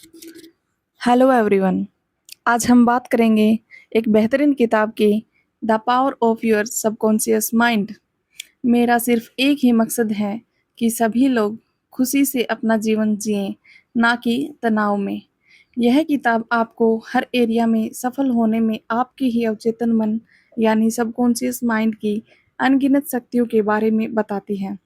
Hello everyone. आज हम बात करेंगे एक बेहतरीन किताब की, the power of your subconscious mind. मेरा सिर्फ एक ही मकसद है कि सभी लोग खुशी से अपना जीवन जिएं, ना कि तनाव में। यह किताब आपको हर एरिया में सफल होने में आपके ही अवचेतन मन यानी सबकॉन्शियस माइंड की अनगिनत शक्तियों के बारे में बताती है।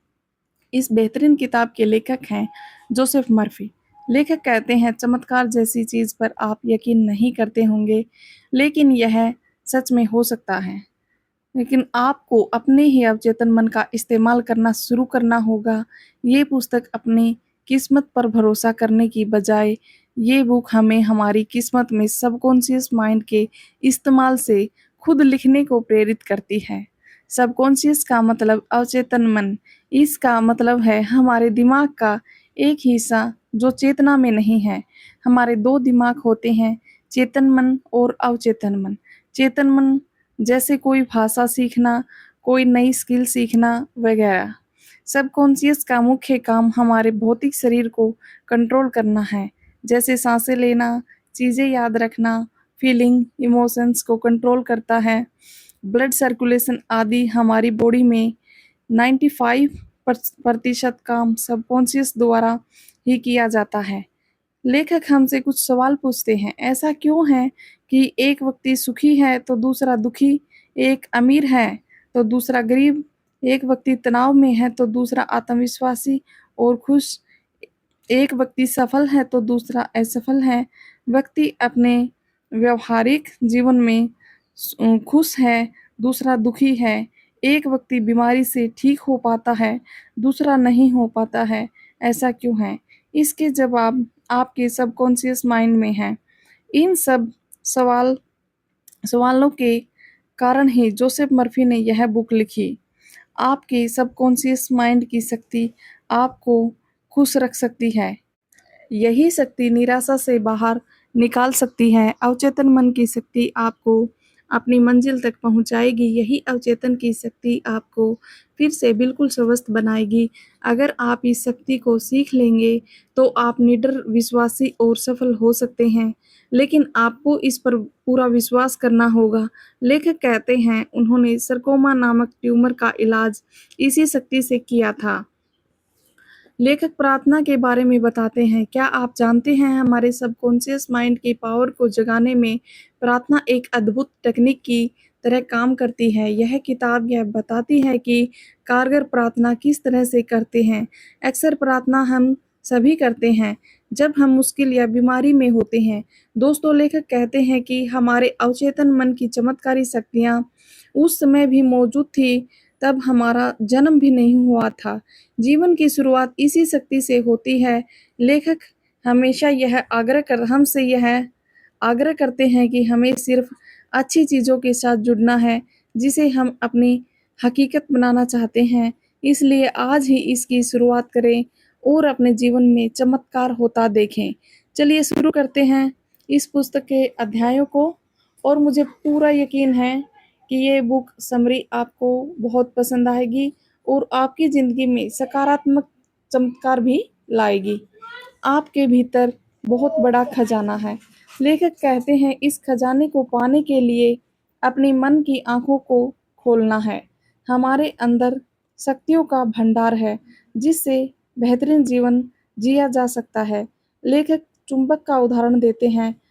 इस बेहतरीन किताब के लेखक हैं जोसेफ मर्फी। लेखक कहते हैं चमत्कार जैसी चीज पर आप यकीन नहीं करते होंगे, लेकिन यह सच में हो सकता है। लेकिन आपको अपने ही अवचेतन मन का इस्तेमाल करना शुरू करना होगा। ये पुस्तक अपनी किस्मत पर भरोसा करने की बजाय ये बुक हमें हमारी किस्मत में सबकॉन्शियस माइंड के इस्तेमाल से खुद लिखने को प्रेरित करती है। सबकॉन्शियस का मतलब अवचेतन मन। इसका मतलब है हमारे दिमाग का एक हिस्सा जो चेतना में नहीं है। हमारे दो दिमाग होते हैं, चेतन मन और अवचेतन मन। चेतन मन जैसे कोई भाषा सीखना, कोई नई स्किल सीखना वगैरह। सबकॉन्शियस का मुख्य काम हमारे भौतिक शरीर को कंट्रोल करना है, जैसे सांसें लेना, चीज़ें याद रखना, फीलिंग, इमोशंस को कंट्रोल करता है। ब्लड सर्कुलेशन आदि हमारी बॉडी में 95% काम सबकॉन्शियस द्वारा ही किया जाता है। लेखक हमसे कुछ सवाल पूछते हैं, ऐसा क्यों है कि एक व्यक्ति सुखी है तो दूसरा दुखी, एक अमीर है तो दूसरा गरीब, एक व्यक्ति तनाव में है तो दूसरा आत्मविश्वासी और खुश, एक व्यक्ति सफल है तो दूसरा असफल है, व्यक्ति अपने व्यवहारिक जीवन में खुश है, दूसरा दुखी है, एक व्यक्ति बीमारी से ठीक हो पाता है, दूसरा नहीं हो पाता है, ऐसा क्यों है? इसके जवाब आपके सबकॉन्शियस माइंड में हैं। इन सब सवाल सवालों के कारण ही जोसेफ मर्फी ने यह बुक लिखी। आपके सबकॉन्शियस माइंड की शक्ति आपको खुश रख सकती है। यही शक्ति निराशा से बाहर निकाल सकती है। अवचेतन मन की शक्ति आपको अपनी मंजिल तक पहुंचाएगी। यही अवचेतन की शक्ति आपको फिर से बिल्कुल स्वस्थ बनाएगी। अगर आप इस शक्ति को सीख लेंगे तो आप निडर, विश्वासी और सफल हो सकते हैं। लेकिन आपको इस पर पूरा विश्वास करना होगा। लेखक कहते हैं उन्होंने सरकोमा नामक ट्यूमर का इलाज इसी शक्ति से किया था। लेखक प्रार्थना के बारे में बताते हैं, क्या आप जानते हैं हमारे सबकॉन्शियस माइंड की पावर को जगाने में प्रार्थना एक अद्भुत टेक्निक की तरह काम करती है। यह किताब यह बताती है कि कारगर प्रार्थना किस तरह से करते हैं। अक्सर प्रार्थना हम सभी करते हैं जब हम मुश्किल या बीमारी में होते हैं। दोस्तों, लेखक कहते हैं कि हमारे अवचेतन मन की चमत्कारी शक्तियाँ उस समय भी मौजूद थी तब हमारा जन्म भी नहीं हुआ था। जीवन की शुरुआत इसी शक्ति से होती है। लेखक हमेशा हमसे यह आग्रह करते हैं कि हमें सिर्फ अच्छी चीज़ों के साथ जुड़ना है जिसे हम अपनी हकीकत बनाना चाहते हैं। इसलिए आज ही इसकी शुरुआत करें और अपने जीवन में चमत्कार होता देखें। चलिए शुरू करते हैं इस पुस्तक के अध्यायों को। और मुझे पूरा यकीन है कि ये बुक समरी आपको बहुत पसंद आएगी और आपकी ज़िंदगी में सकारात्मक चमत्कार भी लाएगी। आपके भीतर बहुत बड़ा खजाना है। लेखक कहते हैं इस खजाने को पाने के लिए अपने मन की आँखों को खोलना है। हमारे अंदर शक्तियों का भंडार है जिससे बेहतरीन जीवन जिया जा सकता है। लेखक चुंबक का उदाहरण देते हैं।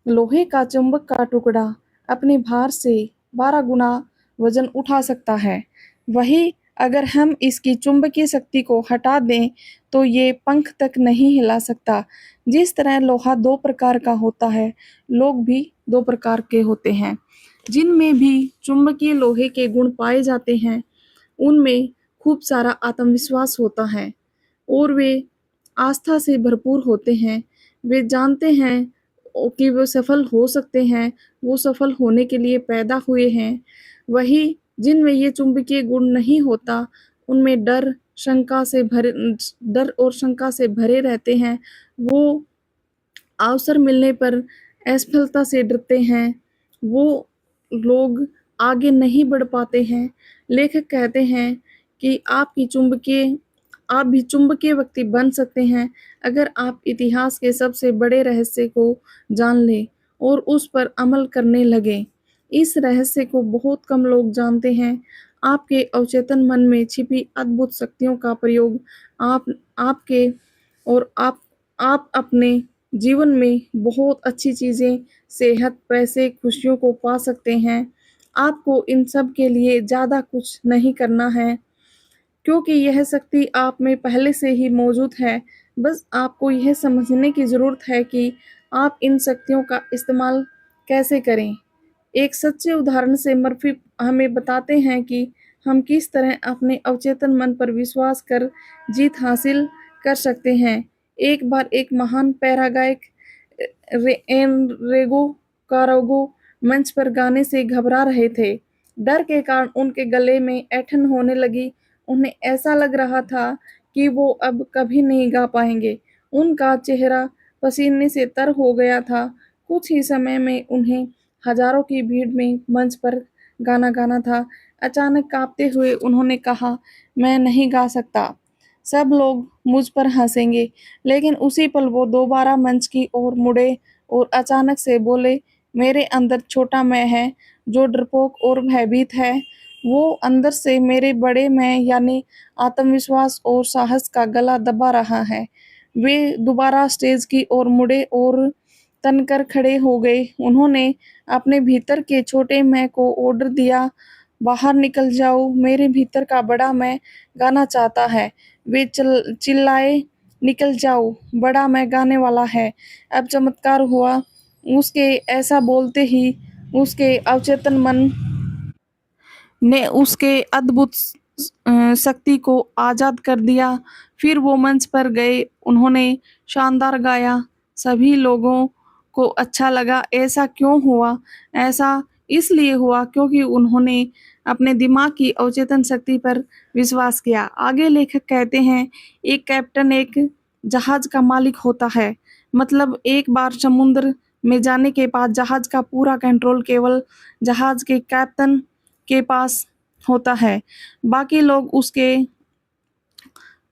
लोहे का चुंबक का टुकड़ा अपने भार से 12 गुना वजन उठा सकता है। वही अगर हम इसकी चुंबकीय शक्ति को हटा दें तो ये पंख तक नहीं हिला सकता। जिस तरह लोहा दो प्रकार का होता है, लोग भी दो प्रकार के होते हैं। जिनमें भी चुंबकीय लोहे के गुण पाए जाते हैं, उनमें खूब सारा आत्मविश्वास होता है और वे आस्था से भरपूर होते हैं। वे जानते हैं कि वो सफल हो सकते हैं, वो सफल होने के लिए पैदा हुए हैं। वही जिनमें ये चुंबकीय गुण नहीं होता, उनमें डर और शंका से भरे रहते हैं। वो अवसर मिलने पर असफलता से डरते हैं। वो लोग आगे नहीं बढ़ पाते हैं। लेखक कहते हैं कि आपकी चुंबकीय आप भी चुंबकीय व्यक्ति बन सकते हैं अगर आप इतिहास के सबसे बड़े रहस्य को जान लें और उस पर अमल करने लगें। इस रहस्य को बहुत कम लोग जानते हैं। आपके अवचेतन मन में छिपी अद्भुत शक्तियों का प्रयोग आप आपके और आप अपने जीवन में बहुत अच्छी चीज़ें, सेहत, पैसे, खुशियों को पा सकते हैं। आपको इन सब के लिए ज़्यादा कुछ नहीं करना है, क्योंकि यह शक्ति आप में पहले से ही मौजूद है। बस आपको यह समझने की ज़रूरत है कि आप इन शक्तियों का इस्तेमाल कैसे करें। एक सच्चे उदाहरण से मर्फी हमें बताते हैं कि हम किस तरह अपने अवचेतन मन पर विश्वास कर जीत हासिल कर सकते हैं। एक बार एक महान पैरागायक एनरेगो कारागो मंच पर गाने से घबरा रहे थे। डर के कारण उनके गले में ऐंठन होने लगी। उन्हें ऐसा लग रहा था कि वो अब कभी नहीं गा पाएंगे। उनका चेहरा पसीने से तर हो गया था। कुछ ही समय में उन्हें हजारों की भीड़ में मंच पर गाना गाना था। अचानक कांपते हुए उन्होंने कहा, मैं नहीं गा सकता। सब लोग मुझ पर हंसेंगे। लेकिन उसी पल वो दोबारा मंच की ओर मुड़े और अचानक से बोले, मेरे अंदर छोटा मैं है जो डरपोक और भयभीत है। वो अंदर से मेरे बड़े मैं यानी आत्मविश्वास और साहस का गला दबा रहा है। वे दोबारा स्टेज की ओर मुड़े और तनकर खड़े हो गए। उन्होंने अपने भीतर के छोटे मैं को ऑर्डर दिया, बाहर निकल जाओ, मेरे भीतर का बड़ा मैं गाना चाहता है। वे चिल्लाए, निकल जाओ, बड़ा मैं गाने वाला है। अब चमत्कार हुआ। उसके ऐसा बोलते ही उसके अवचेतन मन ने उसके अद्भुत शक्ति को आज़ाद कर दिया। फिर वो मंच पर गए। उन्होंने शानदार गाया। सभी लोगों को अच्छा लगा। ऐसा क्यों हुआ? ऐसा इसलिए हुआ क्योंकि उन्होंने अपने दिमाग की अवचेतन शक्ति पर विश्वास किया। आगे लेखक कहते हैं, एक कैप्टन एक जहाज का मालिक होता है। मतलब एक बार समुद्र में जाने के बाद जहाज का पूरा कंट्रोल केवल जहाज के कैप्टन के पास होता है। बाकी लोग उसके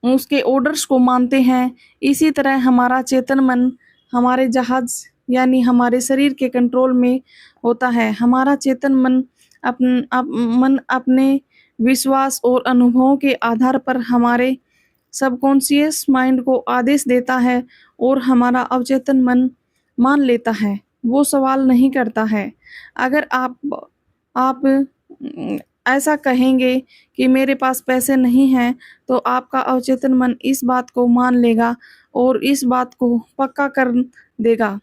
उसके ऑर्डर्स को मानते हैं। इसी तरह हमारा चेतन मन हमारे जहाज यानी हमारे शरीर के कंट्रोल में होता है। हमारा चेतन मन अपने विश्वास और अनुभवों के आधार पर हमारे सबकॉन्शियस माइंड को आदेश देता है और हमारा अवचेतन मन मान लेता है। वो सवाल नहीं करता है। अगर आप ऐसा कहेंगे कि मेरे पास पैसे नहीं हैं, तो आपका अवचेतन मन इस बात को मान लेगा और इस बात को पक्का कर देगा।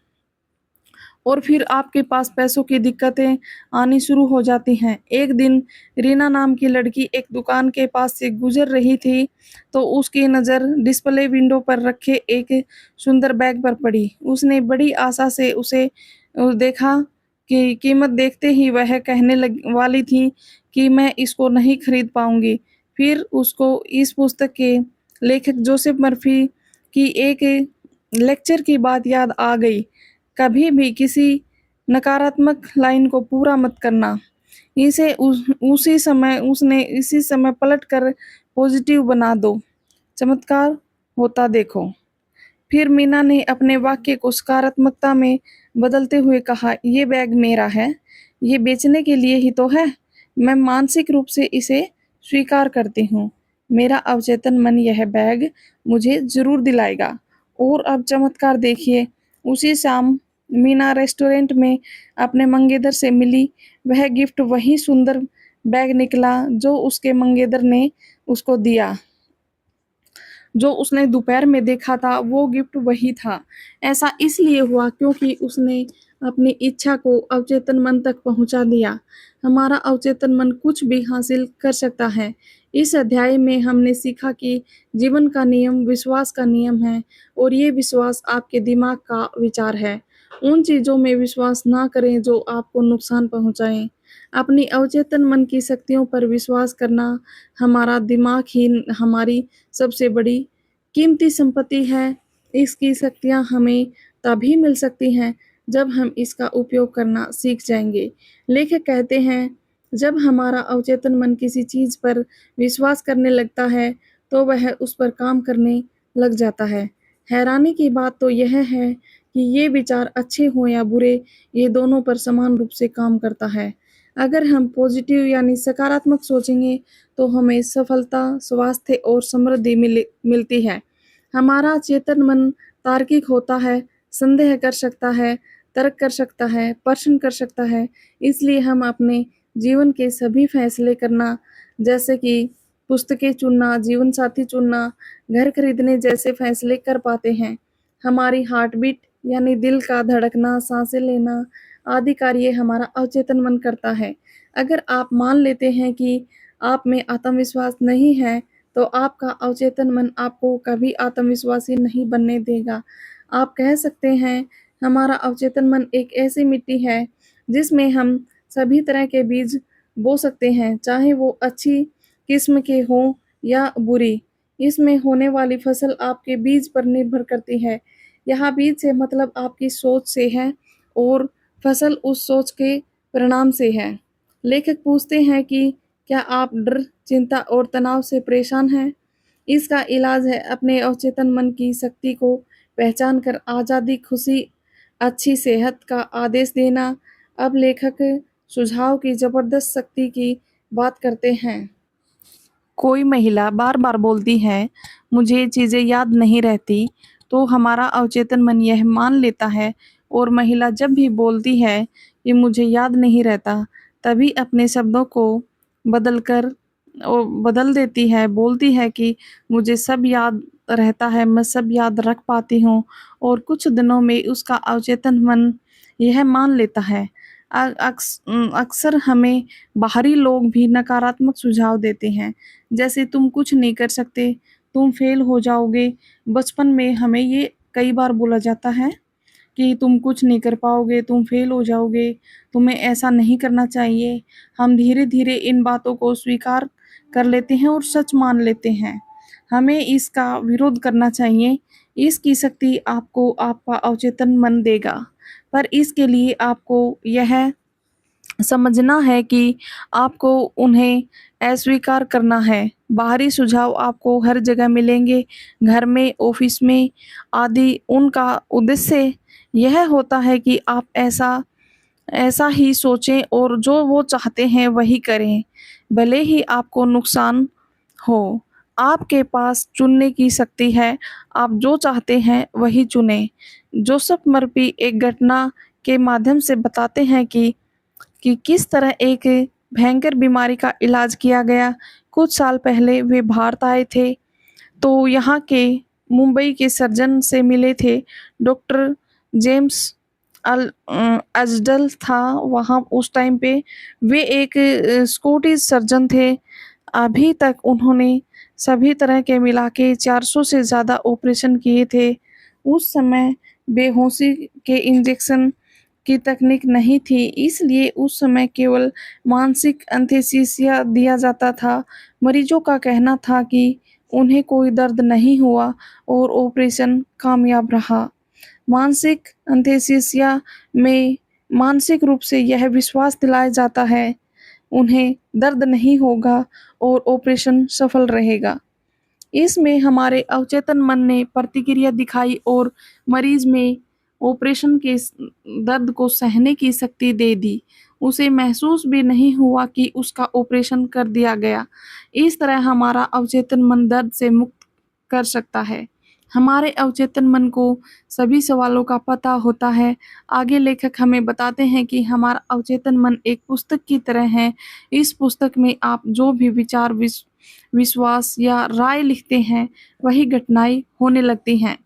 और फिर आपके पास पैसों की दिक्कतें आनी शुरू हो जाती हैं। एक दिन रीना नाम की लड़की एक दुकान के पास से गुजर रही थी, तो उसकी नज़र डिस्प्ले विंडो पर रखे एक सुंदर बैग पर पड़ी। उसने बड़ी आशा से उसे देखा कि कीमत देखते ही वह कहने लग वाली थी कि मैं इसको नहीं खरीद पाऊंगी। फिर उसको इस पुस्तक के लेखक जोसेफ मर्फी की एक लेक्चर की बात याद आ गई, कभी भी किसी नकारात्मक लाइन को पूरा मत करना। उसने इसी समय पलट कर पॉजिटिव बना दो, चमत्कार होता देखो। फिर मीना ने अपने वाक्य को सकारात्मकता में बदलते हुए कहा, ये बैग मेरा है, ये बेचने के लिए ही तो है। मैं मानसिक रूप से इसे स्वीकार करती हूँ। मेरा अवचेतन मन यह बैग मुझे जरूर दिलाएगा। और अब चमत्कार देखिए। उसी शाम मीना रेस्टोरेंट में अपने मंगेतर से मिली। वह गिफ्ट वही सुंदर बैग निकला जो उसके मंगेतर ने उसको दिया। जो उसने दोपहर में देखा था वो गिफ्ट वही था। ऐसा इसलिए हुआ क्योंकि उसने अपनी इच्छा को अवचेतन मन तक पहुंचा दिया। हमारा अवचेतन मन कुछ भी हासिल कर सकता है। इस अध्याय में हमने सीखा कि जीवन का नियम विश्वास का नियम है और ये विश्वास आपके दिमाग का विचार है। उन चीज़ों में विश्वास ना करें जो आपको नुकसान पहुंचाएं। अपनी अवचेतन मन की शक्तियों पर विश्वास करना, हमारा दिमाग ही हमारी सबसे बड़ी कीमती संपत्ति है। इसकी शक्तियाँ हमें तभी मिल सकती हैं जब हम इसका उपयोग करना सीख जाएंगे। लेखक कहते हैं, जब हमारा अवचेतन मन किसी चीज़ पर विश्वास करने लगता है तो वह उस पर काम करने लग जाता है। हैरानी की बात तो यह है कि ये विचार अच्छे हों या बुरे, ये दोनों पर समान रूप से काम करता है। अगर हम पॉजिटिव यानी सकारात्मक सोचेंगे, तो हमें सफलता, स्वास्थ्य और समृद्धि मिलती है। हमारा चेतन मन तार्किक होता है, संदेह कर सकता है, तर्क कर सकता है, प्रश्न कर सकता है। इसलिए हम अपने जीवन के सभी फैसले करना, जैसे कि पुस्तकें चुनना, जीवन साथी चुनना, घर खरीदने जैसे फैसले कर पाते हैं। हमारी हार्ट बीट यानी दिल का धड़कना, सांसें लेना आदि कार्य हमारा अवचेतन मन करता है। अगर आप मान लेते हैं कि आप में आत्मविश्वास नहीं है, तो आपका अवचेतन मन आपको कभी आत्मविश्वासी नहीं बनने देगा। आप कह सकते हैं, हमारा अवचेतन मन एक ऐसी मिट्टी है, जिसमें हम सभी तरह के बीज बो सकते हैं, चाहे वो अच्छी किस्म के हों या बुरी। इसमें होने वाली फसल आपके बीज पर निर्भर करती है। यहाँ बीज से मतलब आपकी सोच से है और फसल उस सोच के परिणाम से है। लेखक पूछते हैं कि क्या आप डर, चिंता और तनाव से परेशान हैं? इसका इलाज है अपने अवचेतन मन की शक्ति को पहचान कर आज़ादी, खुशी, अच्छी सेहत का आदेश देना। अब लेखक सुझाव की जबरदस्त शक्ति की बात करते हैं। कोई महिला बार-बार बोलती है, मुझे ये चीज़ें याद नहीं रहती, तो हमारा अवचेतन मन यह मान लेता है और महिला जब भी बोलती है, ये मुझे याद नहीं रहता, तभी अपने शब्दों को बदल देती है, बोलती है कि मुझे सब याद रहता है, मैं सब याद रख पाती हूँ और कुछ दिनों में उसका अवचेतन मन यह मान लेता है। अक्सर हमें बाहरी लोग भी नकारात्मक सुझाव देते हैं, जैसे तुम कुछ नहीं कर सकते, तुम फेल हो जाओगे। बचपन में हमें ये कई बार बोला जाता है कि तुम कुछ नहीं कर पाओगे, तुम फेल हो जाओगे, तुम्हें ऐसा नहीं करना चाहिए। हम धीरे-धीरे इन बातों को स्वीकार कर लेते हैं और सच मान लेते हैं। हमें इसका विरोध करना चाहिए। इसकी शक्ति आपको आपका अवचेतन मन देगा, पर इसके लिए आपको यह समझना है कि आपको उन्हें अस्वीकार करना है। बाहरी सुझाव आपको हर जगह मिलेंगे, घर में, ऑफ़िस में आदि। उनका उद्देश्य यह होता है कि आप ऐसा ऐसा ही सोचें और जो वो चाहते हैं वही करें, भले ही आपको नुकसान हो। आपके पास चुनने की शक्ति है, आप जो चाहते हैं वही चुनें। जोसेफ मर्फी एक घटना के माध्यम से बताते हैं कि किस तरह एक भयंकर बीमारी का इलाज किया गया। कुछ साल पहले वे भारत आए थे, तो यहाँ के मुंबई के सर्जन से मिले थे। डॉक्टर जेम्स अजडल था वहाँ उस टाइम पे। वे एक स्कॉटिश सर्जन थे। अभी तक उन्होंने सभी तरह के मिला के 400 से ज़्यादा ऑपरेशन किए थे। उस समय बेहोशी के इंजेक्शन की तकनीक नहीं थी, इसलिए उस समय केवल मानसिक एनेस्थीसिया दिया जाता था। मरीजों का कहना था कि उन्हें कोई दर्द नहीं हुआ और ऑपरेशन कामयाब रहा। मानसिक एनेस्थीसिया में मानसिक रूप से यह विश्वास दिलाया जाता है, उन्हें दर्द नहीं होगा और ऑपरेशन सफल रहेगा। इसमें हमारे अवचेतन मन ने प्रतिक्रिया दिखाई और मरीज में ऑपरेशन के दर्द को सहने की शक्ति दे दी। उसे महसूस भी नहीं हुआ कि उसका ऑपरेशन कर दिया गया। इस तरह हमारा अवचेतन मन दर्द से मुक्त कर सकता है। हमारे अवचेतन मन को सभी सवालों का पता होता है। आगे लेखक हमें बताते हैं कि हमारा अवचेतन मन एक पुस्तक की तरह है। इस पुस्तक में आप जो भी विचार, विश्वास या राय लिखते हैं, वही घटनाएं होने लगती हैं।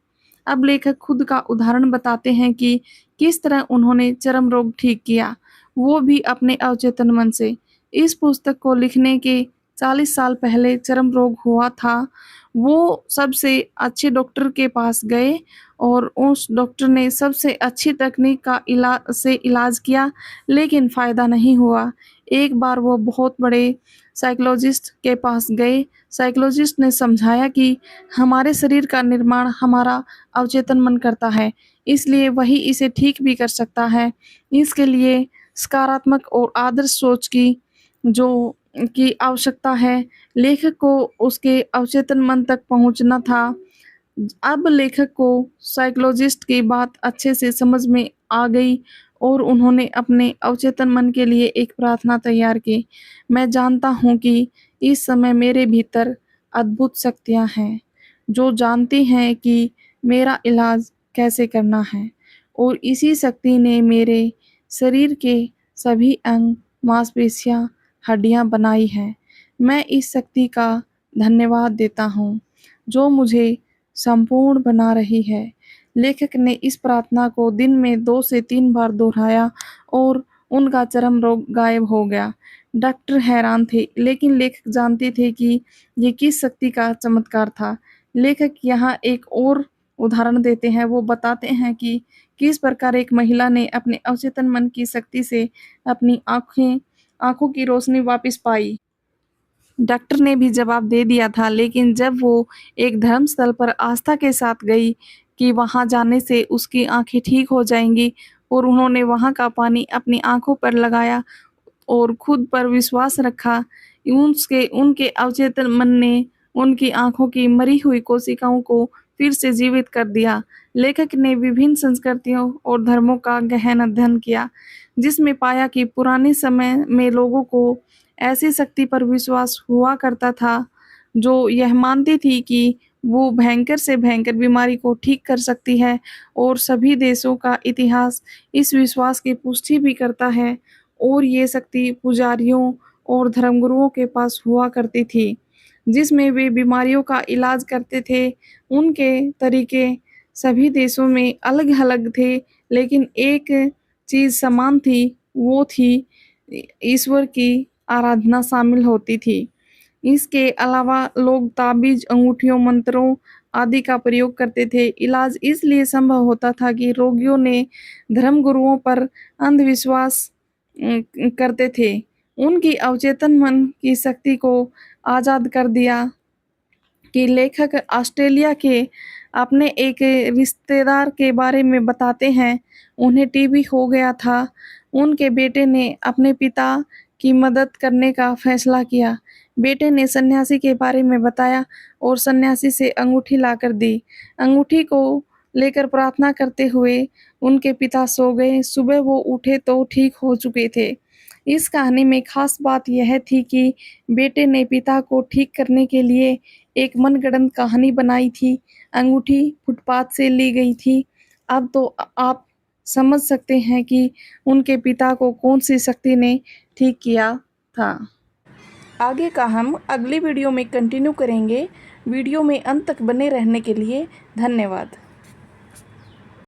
अब लेखक खुद का उदाहरण बताते हैं कि किस तरह उन्होंने चर्म रोग ठीक किया, वो भी अपने अवचेतन मन से। इस पुस्तक को लिखने के 40 साल पहले चर्म रोग हुआ था। वो सबसे अच्छे डॉक्टर के पास गए और उस डॉक्टर ने सबसे अच्छी तकनीक का इलाज किया, लेकिन फ़ायदा नहीं हुआ। एक बार वो बहुत बड़े साइकोलॉजिस्ट के पास गए। साइकोलॉजिस्ट ने समझाया कि हमारे शरीर का निर्माण हमारा अवचेतन मन करता है, इसलिए वही इसे ठीक भी कर सकता है। इसके लिए सकारात्मक और आदर्श सोच की जो की आवश्यकता है। लेखक को उसके अवचेतन मन तक पहुँचना था। अब लेखक को साइकोलॉजिस्ट की बात अच्छे से समझ में आ गई और उन्होंने अपने अवचेतन मन के लिए एक प्रार्थना तैयार की। मैं जानता हूँ कि इस समय मेरे भीतर अद्भुत शक्तियाँ हैं, जो जानती हैं कि मेरा इलाज कैसे करना है और इसी शक्ति ने मेरे शरीर के सभी अंग, मांसपेशियाँ, हड्डियाँ बनाई हैं। मैं इस शक्ति का धन्यवाद देता हूँ, जो मुझे संपूर्ण बना रही है। लेखक ने इस प्रार्थना को दिन में 2 से 3 बार दोहराया और उनका चर्म रोग गायब हो गया। डॉक्टर हैरान थे, लेकिन लेखक जानते थे कि ये किस शक्ति का चमत्कार था। लेखक यहाँ एक और उदाहरण देते हैं। वो बताते हैं कि किस प्रकार एक महिला ने अपने अवचेतन मन की शक्ति से अपनी आँखों की रोशनी वापस पाई। डॉक्टर ने भी जवाब दे दिया था, लेकिन जब वो एक धर्मस्थल पर आस्था के साथ गई कि वहाँ जाने से उसकी आँखें ठीक हो जाएँगी और उन्होंने वहाँ का पानी अपनी आँखों पर लगाया और खुद पर विश्वास रखा, उनके उनके अवचेतन मन ने उनकी आँखों की मरी हुई कोशिकाओं को फिर से जीवित कर दिया। लेखक ने विभिन्न संस्कृतियों और धर्मों का गहन अध्ययन किया, जिसमें पाया कि पुराने समय में लोगों को ऐसी शक्ति पर विश्वास हुआ करता था, जो यह मानती थी कि वो भयंकर से भयंकर बीमारी को ठीक कर सकती है और सभी देशों का इतिहास इस विश्वास की पुष्टि भी करता है और ये शक्ति पुजारियों और धर्मगुरुओं के पास हुआ करती थी, जिसमें वे बीमारियों का इलाज करते थे। उनके तरीके सभी देशों में अलग-अलग थे, लेकिन एक चीज़ समान थी, वो थी ईश्वर की आराधना शामिल होती थी। इसके अलावा लोग ताबीज़, अंगूठियों, मंत्रों आदि का प्रयोग करते थे। इलाज इसलिए संभव होता था कि रोगियों ने धर्मगुरुओं पर अंधविश्वास करते थे। उनकी अवचेतन मन की शक्ति को आज़ाद कर दिया कि लेखक ऑस्ट्रेलिया के अपने एक रिश्तेदार के बारे में बताते हैं। उन्हें टीबी हो गया था। उनके बेटे ने अपने पिता की मदद करने का फैसला किया। बेटे ने सन्यासी के बारे में बताया और सन्यासी से अंगूठी लाकर दी। अंगूठी को लेकर प्रार्थना करते हुए उनके पिता सो गए। सुबह वो उठे तो ठीक हो चुके थे। इस कहानी में खास बात यह थी कि बेटे ने पिता को ठीक करने के लिए एक मनगढ़ंत कहानी बनाई थी। अंगूठी फुटपाथ से ली गई थी। अब तो आप समझ सकते हैं कि उनके पिता को कौन-सी शक्ति ने ठीक किया था। आगे का हम अगली वीडियो में कंटिन्यू करेंगे। वीडियो में अंत तक बने रहने के लिए धन्यवाद।